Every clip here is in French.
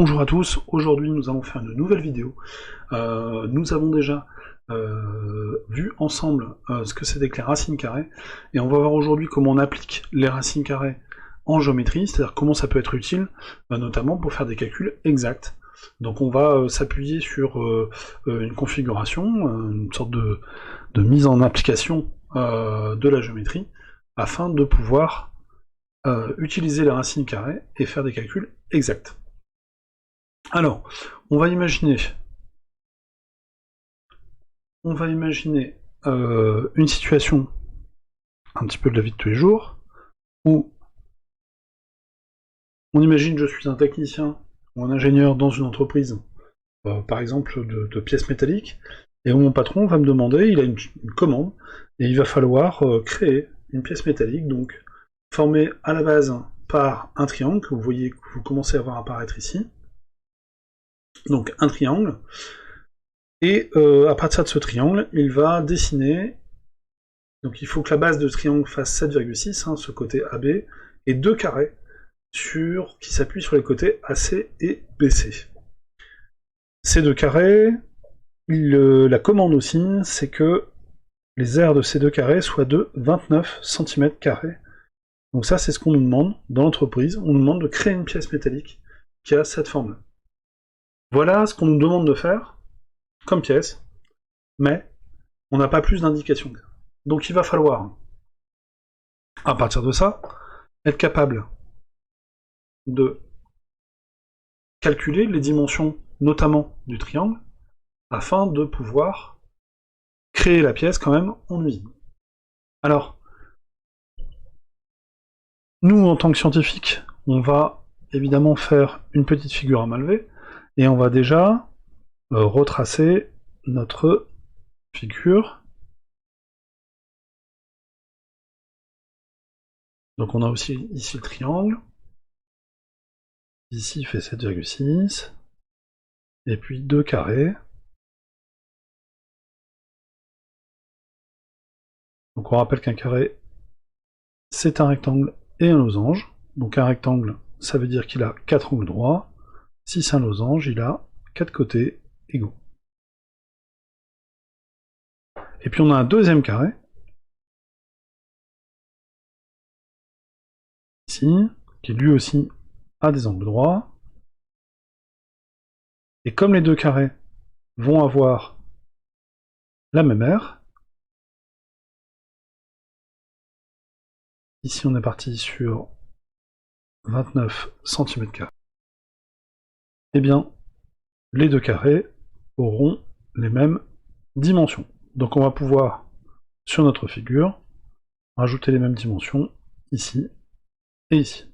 Bonjour à tous, aujourd'hui nous allons faire une nouvelle vidéo. Nous avons déjà vu ensemble ce que c'était que les racines carrées, et on va voir aujourd'hui comment on applique les racines carrées en géométrie, c'est-à-dire comment ça peut être utile, notamment pour faire des calculs exacts. Donc on va s'appuyer sur une configuration, une sorte de mise en application de la géométrie, afin de pouvoir utiliser les racines carrées et faire des calculs exacts. Alors, on va imaginer une situation un petit peu de la vie de tous les jours, où on imagine que je suis un technicien ou un ingénieur dans une entreprise, par exemple de pièces métalliques, et où mon patron va me demander, il a une commande, et il va falloir créer une pièce métallique, donc formée à la base par un triangle, que vous voyez, que vous commencez à voir apparaître ici, donc un triangle, et à partir de ce triangle, il va dessiner, donc il faut que la base de triangle fasse 7,6, ce côté AB, et deux carrés qui s'appuient sur les côtés AC et BC. Ces deux carrés, la commande aussi, c'est que les aires de ces deux carrés soient de 29 cm². Donc ça, c'est ce qu'on nous demande dans l'entreprise. On nous demande de créer une pièce métallique qui a cette forme-là. Voilà ce qu'on nous demande de faire comme pièce, mais on n'a pas plus d'indications. Donc il va falloir, à partir de ça, être capable de calculer les dimensions, notamment du triangle, afin de pouvoir créer la pièce quand même en usine. Alors, nous, en tant que scientifiques, on va évidemment faire une petite figure à main levée, et on va déjà retracer notre figure. Donc on a aussi ici le triangle. Ici il fait 7,6. Et puis deux carrés. Donc on rappelle qu'un carré, c'est un rectangle et un losange. Donc un rectangle, ça veut dire qu'il a 4 angles droits. Si c'est un losange, il a 4 côtés égaux. Et puis on a un deuxième carré, ici, qui lui aussi a des angles droits. Et comme les deux carrés vont avoir la même aire, ici on est parti sur 29 cm², eh bien les deux carrés auront les mêmes dimensions. Donc on va pouvoir, sur notre figure, rajouter les mêmes dimensions ici et ici.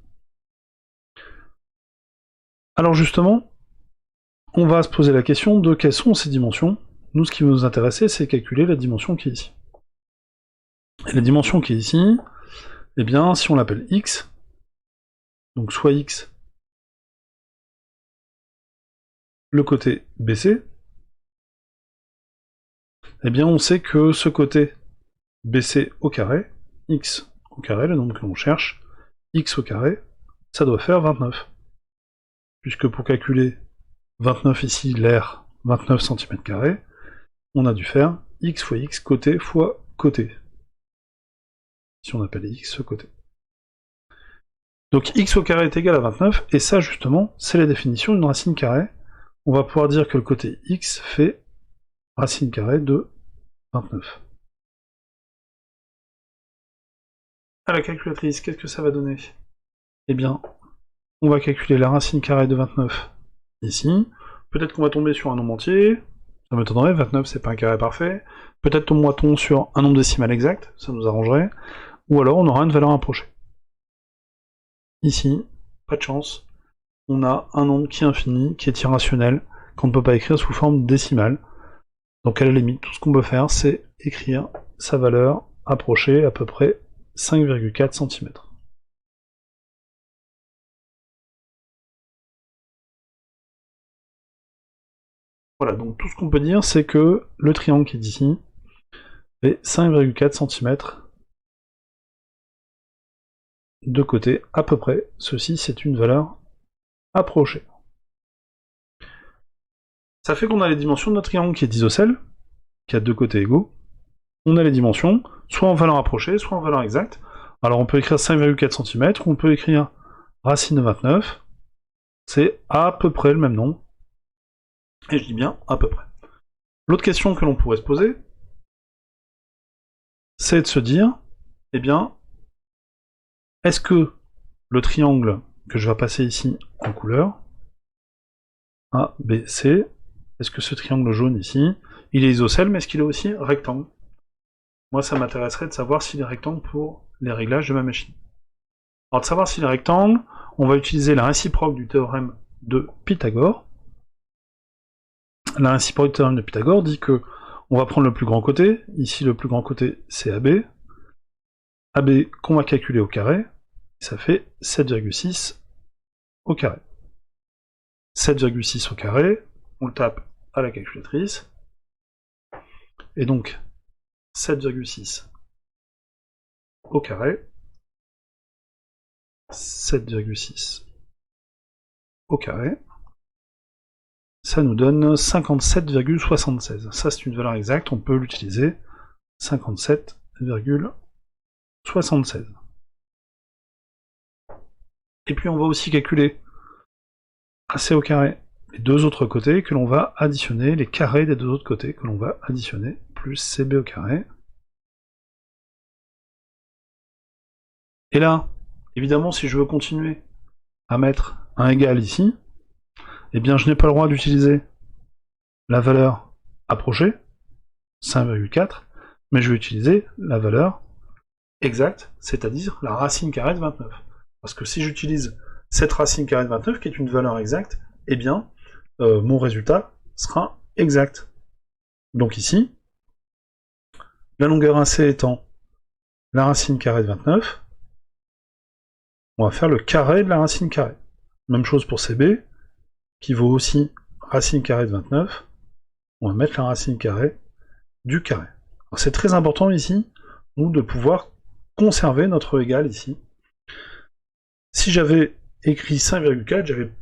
Alors justement, on va se poser la question de quelles sont ces dimensions. Nous, ce qui va nous intéresser, c'est calculer la dimension qui est ici. Et la dimension qui est ici, eh bien, si on l'appelle x, donc soit x, le côté BC, eh bien on sait que ce côté BC au carré, x au carré, le nombre que l'on cherche, x au carré, ça doit faire 29. Puisque pour calculer 29 ici, l'aire 29 cm², on a dû faire x fois x, côté fois côté. Si on appelle x ce côté. Donc x au carré est égal à 29, et ça justement, c'est la définition d'une racine carrée. On va pouvoir dire que le côté x fait racine carrée de 29. À la calculatrice, qu'est-ce que ça va donner? Eh bien, on va calculer la racine carrée de 29 ici. Peut-être qu'on va tomber sur un nombre entier, ça m'étonnerait, 29 c'est pas un carré parfait. Peut-être tombera-t-on sur un nombre décimal exact, ça nous arrangerait. Ou alors on aura une valeur approchée. Ici, pas de chance, on a un nombre qui est infini, qui est irrationnel, qu'on ne peut pas écrire sous forme décimale. Donc à la limite, tout ce qu'on peut faire, c'est écrire sa valeur approchée, à peu près 5,4 cm. Voilà, donc tout ce qu'on peut dire, c'est que le triangle qui est ici fait 5,4 cm de côté, à peu près. Ceci, c'est une valeur approchée. Ça fait qu'on a les dimensions de notre triangle qui est isocèle, qui a deux côtés égaux. On a les dimensions, soit en valeur approchée, soit en valeur exacte. Alors on peut écrire 5,4 cm, ou on peut écrire racine de 29. C'est à peu près le même nom. Et je dis bien à peu près. L'autre question que l'on pourrait se poser, c'est de se dire, eh bien, est-ce que le triangle que je vais passer ici en couleur, A, B, C, est-ce que ce triangle jaune ici, il est isocèle, mais est-ce qu'il est aussi rectangle? Moi, ça m'intéresserait de savoir s'il est rectangle pour les réglages de ma machine. Alors, de savoir s'il est rectangle, on va utiliser la réciproque du théorème de Pythagore. La réciproque du théorème de Pythagore dit que on va prendre le plus grand côté. Ici, le plus grand côté, c'est AB. AB qu'on va calculer au carré, ça fait 7,6 au carré. 7,6 au carré, on le tape à la calculatrice. Et donc, 7,6 au carré, 7,6 au carré, ça nous donne 57,76. Ça, c'est une valeur exacte, on peut l'utiliser. 57,76. Et puis, on va aussi calculer AC au carré les deux autres côtés que l'on va additionner, les carrés des deux autres côtés que l'on va additionner, plus CB au carré. Et là, évidemment, si je veux continuer à mettre un égal ici, eh bien je n'ai pas le droit d'utiliser la valeur approchée, 5,4, mais je vais utiliser la valeur exacte, c'est-à-dire la racine carrée de 29. Parce que si j'utilise cette racine carrée de 29, qui est une valeur exacte, eh bien, mon résultat sera exact. Donc ici, la longueur AC étant la racine carrée de 29, on va faire le carré de la racine carrée. Même chose pour CB, qui vaut aussi racine carrée de 29, on va mettre la racine carrée du carré. C'est très important ici, nous, de pouvoir conserver notre égal ici. Si j'avais écrit 5,4, j'avais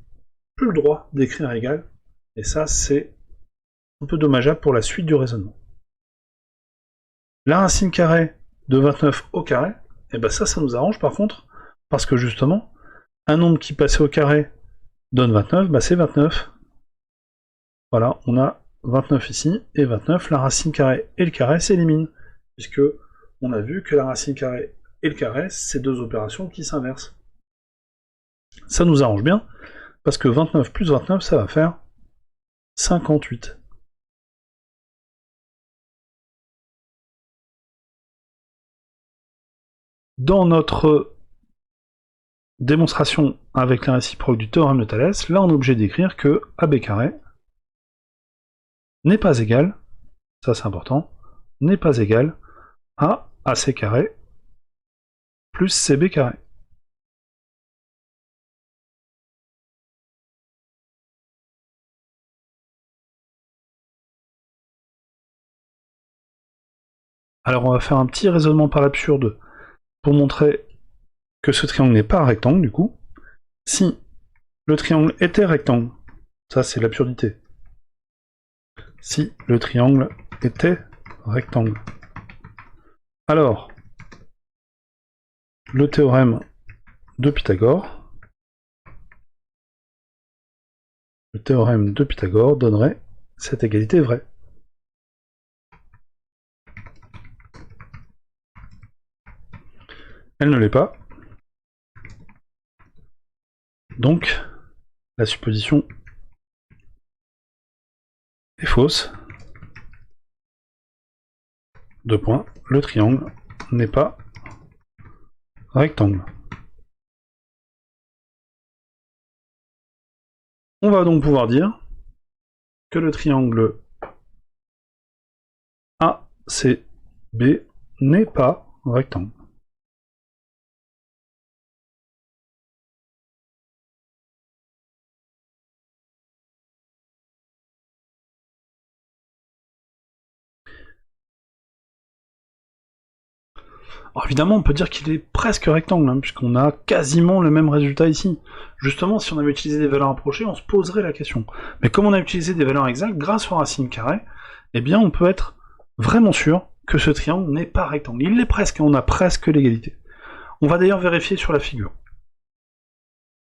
plus le droit d'écrire égal, et ça, c'est un peu dommageable pour la suite du raisonnement. La racine carrée de 29 au carré, et ben ça nous arrange par contre, parce que justement, un nombre qui passait au carré donne 29, bah c'est 29. Voilà, on a 29 ici, et 29, la racine carrée et le carré s'éliminent, puisque on a vu que la racine carrée et le carré, c'est deux opérations qui s'inversent. Ça nous arrange bien, parce que 29 plus 29, ça va faire 58. Dans notre démonstration avec la réciproque du théorème de Thalès, là on est obligé d'écrire que AB carré n'est pas égal, ça c'est important, n'est pas égal à AC carré plus CB carré. Alors on va faire un petit raisonnement par l'absurde pour montrer que ce triangle n'est pas un rectangle du coup. Si le triangle était rectangle, ça c'est l'absurdité. Si le triangle était rectangle, alors le théorème de Pythagore, donnerait cette égalité vraie. Elle ne l'est pas. Donc, la supposition est fausse. Deux points. Le triangle n'est pas rectangle. On va donc pouvoir dire que le triangle ACB n'est pas rectangle. Alors évidemment, on peut dire qu'il est presque rectangle, hein, puisqu'on a quasiment le même résultat ici. Justement, si on avait utilisé des valeurs approchées, on se poserait la question. Mais comme on a utilisé des valeurs exactes, grâce aux racines carrées, eh bien on peut être vraiment sûr que ce triangle n'est pas rectangle. Il l'est presque, on a presque l'égalité. On va d'ailleurs vérifier sur la figure.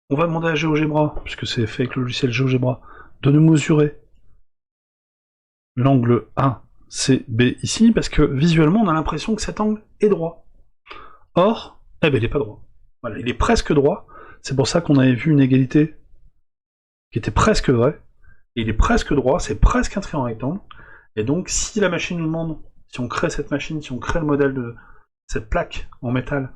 On va demander à GeoGebra, puisque c'est fait avec le logiciel GeoGebra, de nous mesurer l'angle ACB ici, parce que visuellement on a l'impression que cet angle est droit. Or, eh ben il n'est pas droit. Voilà, il est presque droit, c'est pour ça qu'on avait vu une égalité qui était presque vraie, et il est presque droit, c'est presque un triangle rectangle, et donc si la machine nous demande, si on crée cette machine, si on crée le modèle de cette plaque en métal,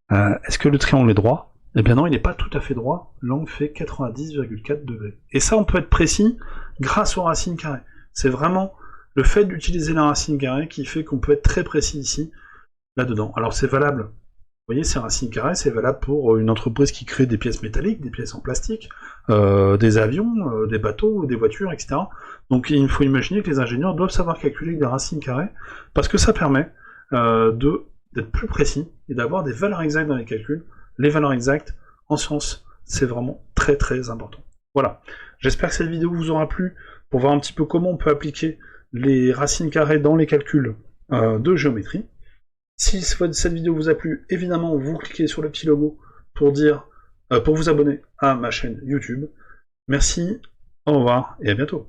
est-ce que le triangle est droit? Eh bien non, il n'est pas tout à fait droit, l'angle fait 90,4 degrés. Et ça, on peut être précis grâce aux racines carrées. C'est vraiment le fait d'utiliser la racine carrée qui fait qu'on peut être très précis ici, là-dedans. Alors c'est valable, vous voyez, ces racines carrées, c'est valable pour une entreprise qui crée des pièces métalliques, des pièces en plastique, des avions, des bateaux, des voitures, etc. Donc il faut imaginer que les ingénieurs doivent savoir calculer des racines carrées, parce que ça permet d'être plus précis et d'avoir des valeurs exactes dans les calculs. Les valeurs exactes, en sciences, c'est vraiment très très important. Voilà, j'espère que cette vidéo vous aura plu, pour voir un petit peu comment on peut appliquer les racines carrées dans les calculs de géométrie. Si cette vidéo vous a plu, évidemment, vous cliquez sur le petit logo pour vous abonner à ma chaîne YouTube. Merci, au revoir et à bientôt.